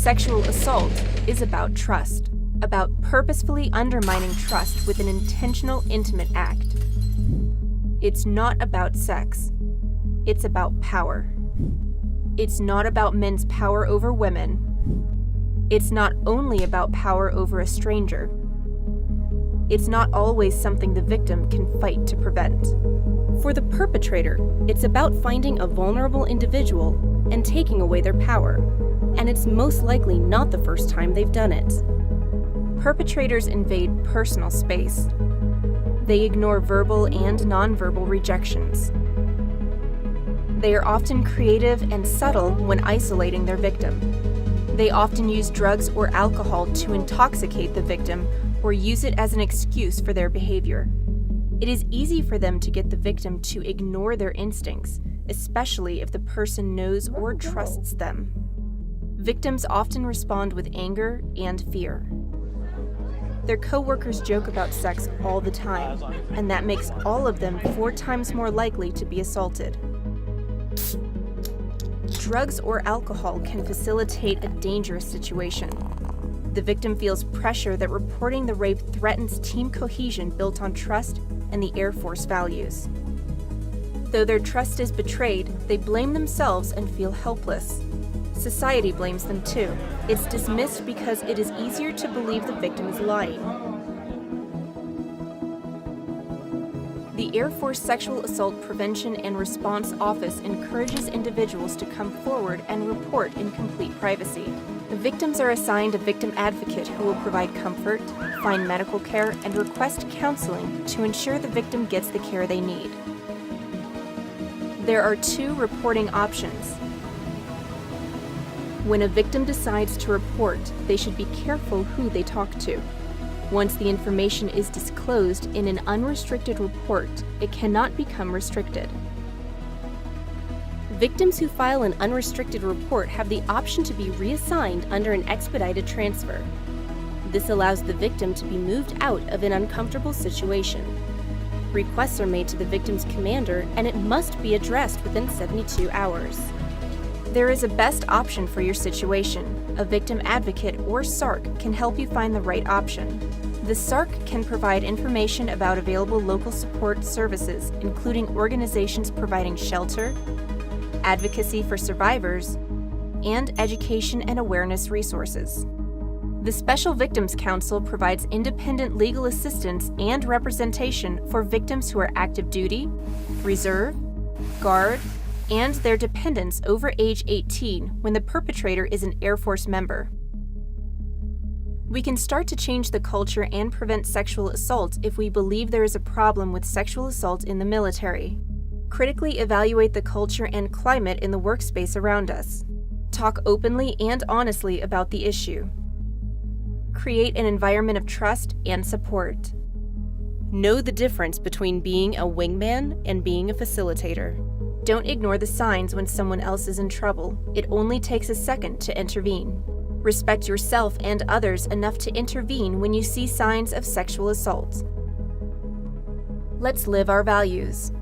Sexual assault is about trust, about purposefully undermining trust with an intentional, intimate act. It's not about sex. It's about power. It's not about men's power over women. It's not only about power over a stranger. It's not always something the victim can fight to prevent. For the perpetrator, it's about finding a vulnerable individual and taking away their power, and it's most likely not the first time they've done it. Perpetrators invade personal space. They ignore verbal and nonverbal rejections. They are often creative and subtle when isolating their victim. They often use drugs or alcohol to intoxicate the victim or use it as an excuse for their behavior. It is easy for them to get the victim to ignore their instincts, especially if the person knows or trusts them. Victims often respond with anger and fear. Their coworkers joke about sex all the time, and that makes all of them 4 times more likely to be assaulted. Drugs or alcohol can facilitate a dangerous situation. The victim feels pressure that reporting the rape threatens team cohesion built on trust and the Air Force values. Though their trust is betrayed, they blame themselves and feel helpless. Society blames them too. It's dismissed because it is easier to believe the victim is lying. The Air Force Sexual Assault Prevention and Response Office encourages individuals to come forward and report in complete privacy. The victims are assigned a victim advocate who will provide comfort, find medical care, and request counseling to ensure the victim gets the care they need. There are 2 reporting options. When a victim decides to report, they should be careful who they talk to. Once the information is disclosed in an unrestricted report, it cannot become restricted. Victims who file an unrestricted report have the option to be reassigned under an expedited transfer. This allows the victim to be moved out of an uncomfortable situation. Requests are made to the victim's commander, and it must be addressed within 72 hours. There is a best option for your situation. A victim advocate or SARC can help you find the right option. The SARC can provide information about available local support services, including organizations providing shelter, advocacy for survivors, and education and awareness resources. The Special Victims Council provides independent legal assistance and representation for victims who are active duty, reserve, guard, and their dependents over age 18 when the perpetrator is an Air Force member. We can start to change the culture and prevent sexual assault if we believe there is a problem with sexual assault in the military. Critically evaluate the culture and climate in the workspace around us. Talk openly and honestly about the issue. Create an environment of trust and support. Know the difference between being a wingman and being a facilitator. Don't ignore the signs when someone else is in trouble. It only takes a second to intervene. Respect yourself and others enough to intervene when you see signs of sexual assault. Let's live our values.